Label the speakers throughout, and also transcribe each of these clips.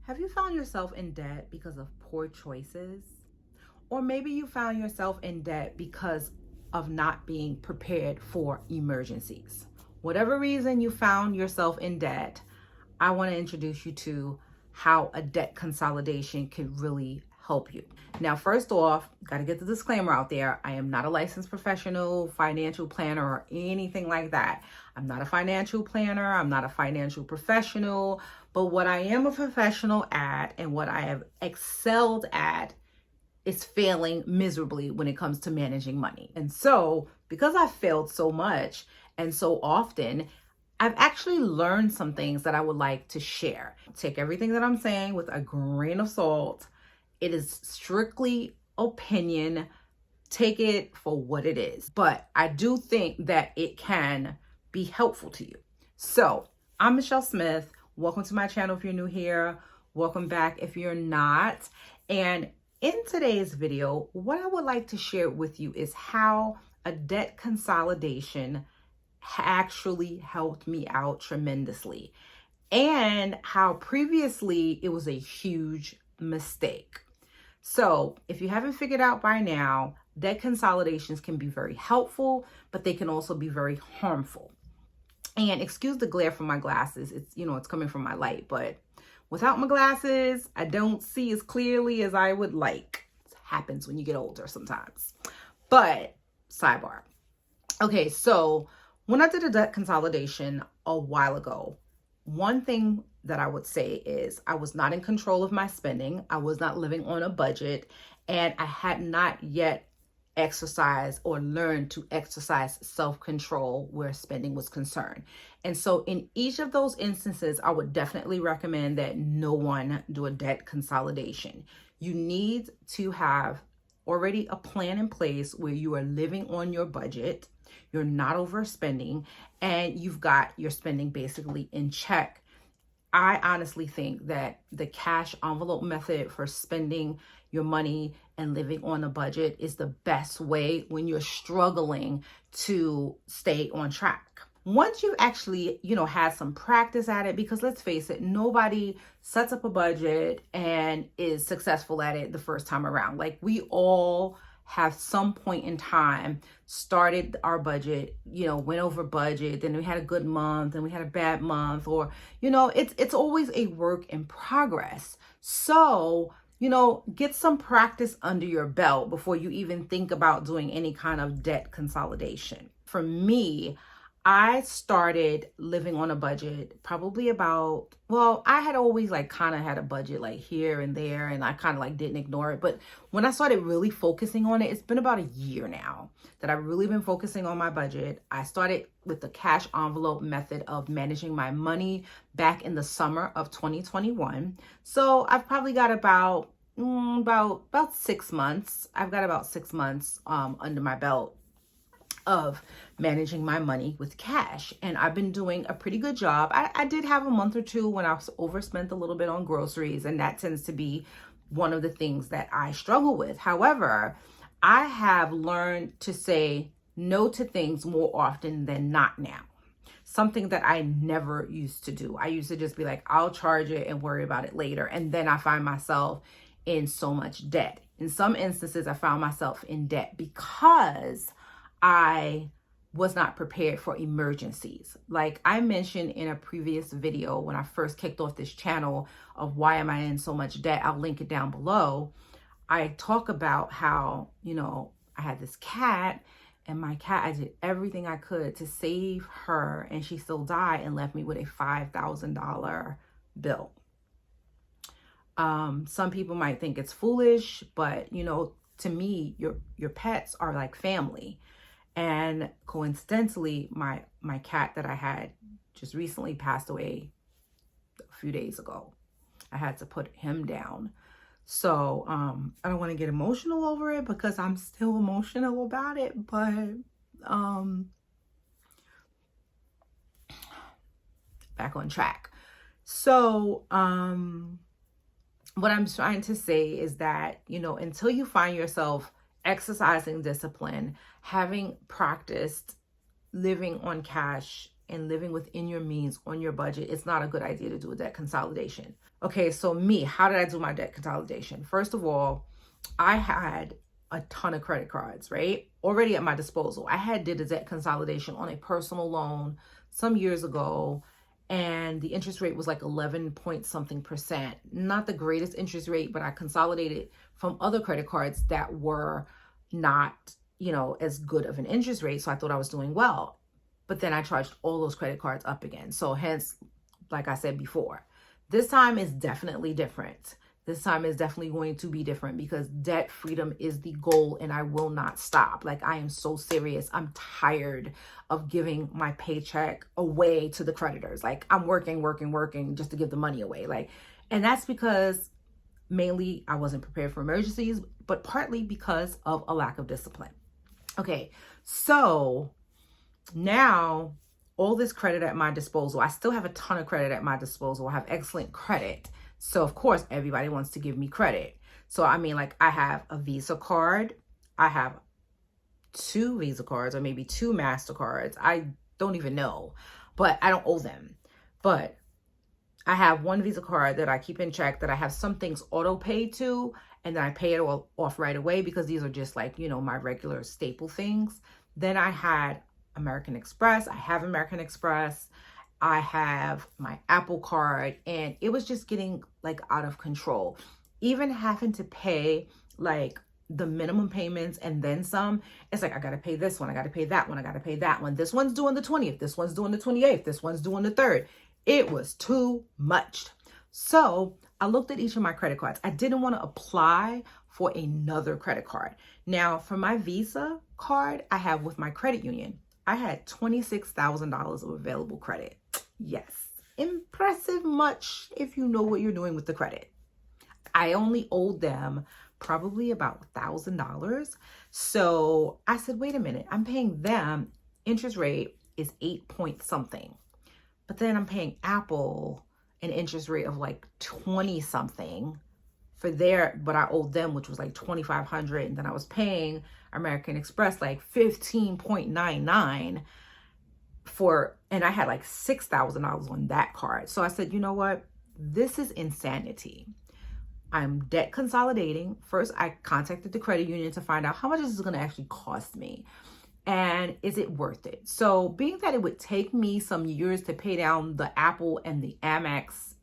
Speaker 1: Have you found yourself in debt because of poor choices? Or maybe you found yourself in debt because of not being prepared for emergencies. Whatever reason you found yourself in debt, I want to introduce you to how a debt consolidation can really help you. Now, first off, got to get the disclaimer out there. I am not a licensed professional, financial planner, or anything like that. I'm not a financial planner. I'm not a financial professional. But what I am a professional at and what I have excelled at is failing miserably when it comes to managing money. And so, because I've failed so much and so often, I've actually learned some things that I would like to share. Take everything that I'm saying with a grain of salt. It is strictly opinion. Take it for what it is. But I do think that it can be helpful to you. So, I'm Michelle Smith. Welcome to my channel if you're new here. Welcome back if you're not. And in today's video, what I would like to share with you is how a debt consolidation actually helped me out tremendously, and how previously it was a huge mistake. So if you haven't figured out by now, debt consolidations can be very helpful, but they can also be very harmful. And excuse the glare from my glasses. It's coming from my light, but without my glasses, I don't see as clearly as I would like. It happens when you get older sometimes. But sidebar. Okay, so when I did a debt consolidation a while ago, one thing that I would say is I was not in control of my spending. I was not living on a budget, and I had not yet exercised or learned to exercise self-control where spending was concerned. And so in each of those instances, I would definitely recommend that no one do a debt consolidation. You need to have already a plan in place where you are living on your budget, you're not overspending, and you've got your spending basically in check. I honestly think that the cash envelope method for spending your money and living on a budget is the best way when you're struggling to stay on track. Once you actually, had some practice at it, because let's face it, nobody sets up a budget and is successful at it the first time around. Like, we all have some point in time started our budget, went over budget, then we had a good month and we had a bad month, or, it's always a work in progress. So, get some practice under your belt before you even think about doing any kind of debt consolidation. For me, I started living on a budget probably I had always kind of had a budget here and there, and I kind of didn't ignore it. But when I started really focusing on it, it's been about a year now that I've really been focusing on my budget. I started with the cash envelope method of managing my money back in the summer of 2021. So I've probably got about 6 months. I've got about 6 months under my belt of managing my money with cash. And I've been doing a pretty good job. I did have a month or two when I overspent a little bit on groceries, and that tends to be one of the things that I struggle with. However, I have learned to say no to things more often than not now. Something that I never used to do. I used to just be like, I'll charge it and worry about it later. And then I find myself in so much debt. In some instances, I found myself in debt because I was not prepared for emergencies. Like I mentioned in a previous video when I first kicked off this channel of why am I in so much debt, I'll link it down below. I talk about how, I had this cat, and my cat, I did everything I could to save her, and she still died and left me with a $5,000 bill. Some people might think it's foolish, but to me, your pets are like family. And coincidentally, my cat that I had just recently passed away a few days ago. I had to put him down. So I don't want to get emotional over it because I'm still emotional about it. But back on track. So what I'm trying to say is that, until you find yourself exercising discipline, having practiced living on cash and living within your means on your budget, it's not a good idea to do a debt consolidation. Okay, so me, how did I do my debt consolidation? First of all, I had a ton of credit cards, right? Already at my disposal. I did a debt consolidation on a personal loan some years ago, and the interest rate was like 11 point something percent. Not the greatest interest rate, but I consolidated from other credit cards that were not, as good of an interest rate. So I thought I was doing well. But then I charged all those credit cards up again. So hence, like I said before, this time is definitely different. This time is definitely going to be different because debt freedom is the goal and I will not stop. Like, I am so serious. I'm tired of giving my paycheck away to the creditors. Like, I'm working just to give the money away. And that's because mainly I wasn't prepared for emergencies, but partly because of a lack of discipline. Okay, so now all this credit at my disposal, I still have a ton of credit at my disposal. I have excellent credit. So of course, everybody wants to give me credit. So I have a Visa card. I have 2 Visa cards or maybe 2 MasterCards. I don't even know, but I don't owe them. But I have 1 Visa card that I keep in check, that I have some things auto paid to, and then I pay it all off right away because these are just my regular staple things. Then I had American Express. I have American Express. I have my Apple card, and it was just getting out of control. Even having to pay the minimum payments and then some. It's I got to pay this one. I got to pay that one. I got to pay that one. This one's due on the 20th. This one's due on the 28th. This one's due on the 3rd. It was too much. So I looked at each of my credit cards. I didn't want to apply for another credit card. Now, for my Visa card I have with my credit union, I had $26,000 of available credit. Yes, impressive much if you know what you're doing with the credit. I only owed them probably about $1,000. So I said, wait a minute, I'm paying them, interest rate is 8 point something. But then I'm paying Apple an interest rate of 20 something for but I owed them, which was $2,500. And then I was paying American Express 15.99 and I had $6,000 on that card. So I said, you know what? This is insanity. I'm debt consolidating. First, I contacted the credit union to find out how much this is going to actually cost me. And is it worth it? So being that it would take me some years to pay down the Apple and the Amex,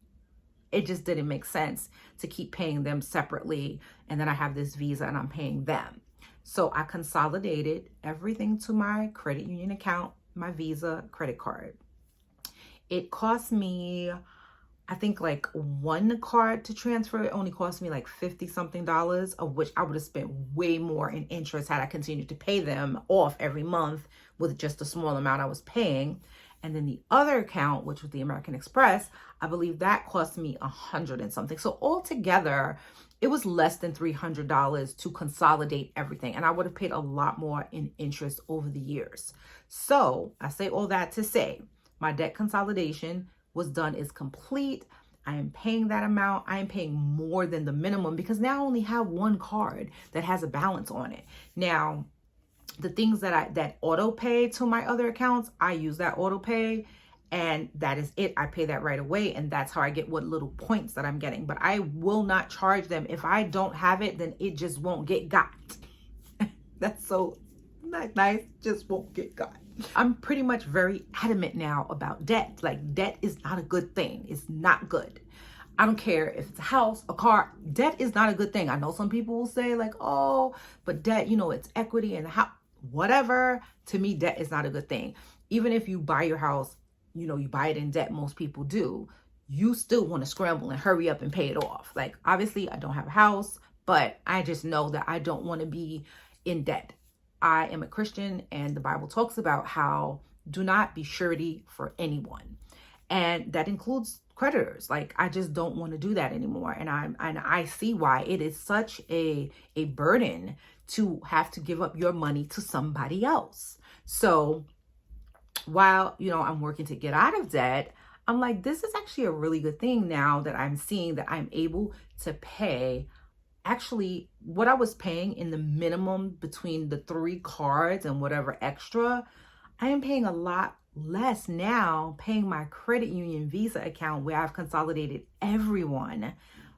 Speaker 1: it just didn't make sense to keep paying them separately. And then I have this Visa and I'm paying them. So I consolidated everything to my credit union account, my Visa credit card. It cost me, I think 1 card to transfer, it only cost me $50 something, of which I would have spent way more in interest had I continued to pay them off every month with just a small amount I was paying. And then the other account, which was the American Express, I believe that cost me $100 and something. So altogether, it was less than $300 to consolidate everything. And I would have paid a lot more in interest over the years. So I say all that to say, my debt consolidation was done, is complete. I am paying that amount. I am paying more than the minimum because now I only have 1 card that has a balance on it. Now, the things that auto pay to my other accounts, I use that auto pay and that is it. I pay that right away and that's how I get what little points that I'm getting. But I will not charge them. If I don't have it, then it just won't get got. That's so not nice, just won't get got. I'm pretty much very adamant now about debt. Debt is not a good thing. It's not good. I don't care if it's a house, a car, debt is not a good thing. I know some people will say oh, but debt, it's equity and whatever. To me, debt is not a good thing. Even if you buy your house, you buy it in debt, most people do, you still want to scramble and hurry up and pay it off. Obviously I don't have a house, but I just know that I don't want to be in debt. I am a Christian and the Bible talks about how do not be surety for anyone. And that includes creditors. I just don't want to do that anymore. And I see why it is such a burden to have to give up your money to somebody else. So while, I'm working to get out of debt, I'm this is actually a really good thing now that I'm seeing that I'm able to pay actually what I was paying in the minimum between the 3 cards and whatever extra. I am paying a lot less now paying my credit union Visa account where I've consolidated everyone.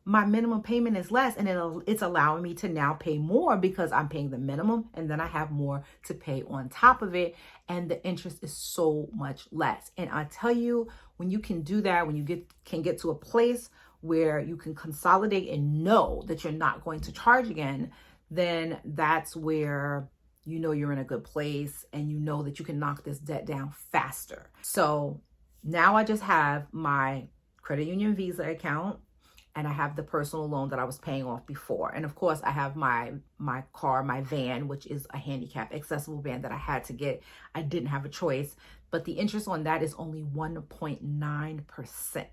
Speaker 1: My minimum payment is less, and it's allowing me to now pay more because I'm paying the minimum and then I have more to pay on top of it, and the interest is so much less. And I tell you, when you can do that, when you can get to a place where you can consolidate and know that you're not going to charge again, then that's where you know you're in a good place and you know that you can knock this debt down faster. So now I just have my credit union Visa account, and I have the personal loan that I was paying off before. And of course, I have my car, my van, which is a handicap accessible van that I had to get. I didn't have a choice, but the interest on that is only 1.9%.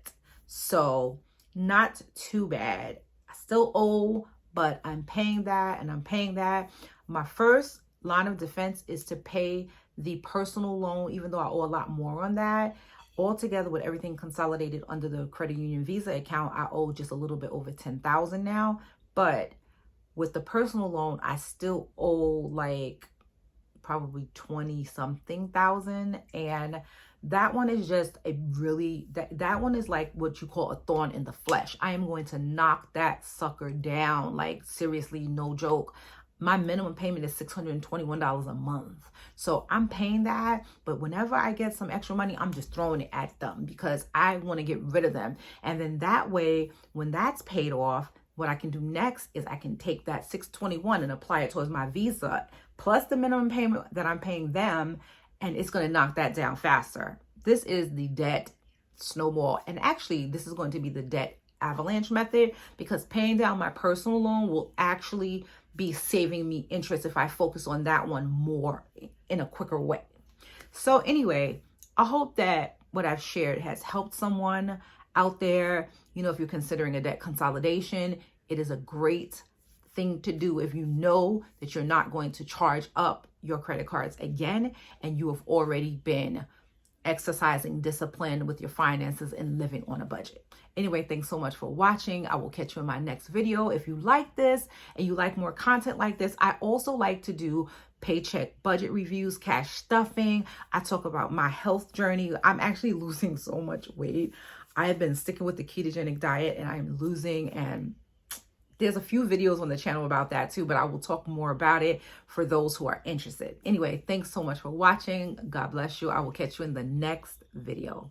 Speaker 1: So not too bad. I still owe, but I'm paying that and I'm paying that. My first line of defense is to pay the personal loan, even though I owe a lot more on that. Altogether, with everything consolidated under the credit union Visa account, I owe just a little bit over $10,000 now. But with the personal loan, I still owe like probably 20 something thousand. And that one is just a really, that one is like what you call a thorn in the flesh. I am going to knock that sucker down. Like seriously, no joke. My minimum payment is $621 a month. So I'm paying that, but whenever I get some extra money, I'm just throwing it at them because I want to get rid of them. And then that way, when that's paid off, what I can do next is I can take that $621 and apply it towards my Visa plus the minimum payment that I'm paying them, and it's going to knock that down faster. This is the debt snowball. And actually, this is going to be the debt avalanche method, because paying down my personal loan will actually be saving me interest if I focus on that one more in a quicker way. So anyway, I hope that what I've shared has helped someone out there. You know, if you're considering a debt consolidation, it is a great thing to do if you know that you're not going to charge up your credit cards again and you have already been exercising discipline with your finances and living on a budget. Anyway, thanks so much for watching. I will catch you in my next video. If you like this and you like more content like this, I also like to do paycheck budget reviews, cash stuffing. I talk about my health journey. I'm actually losing so much weight. I have been sticking with the ketogenic diet and I'm losing, and there's a few videos on the channel about that too, but I will talk more about it for those who are interested. Anyway, thanks so much for watching. God bless you. I will catch you in the next video.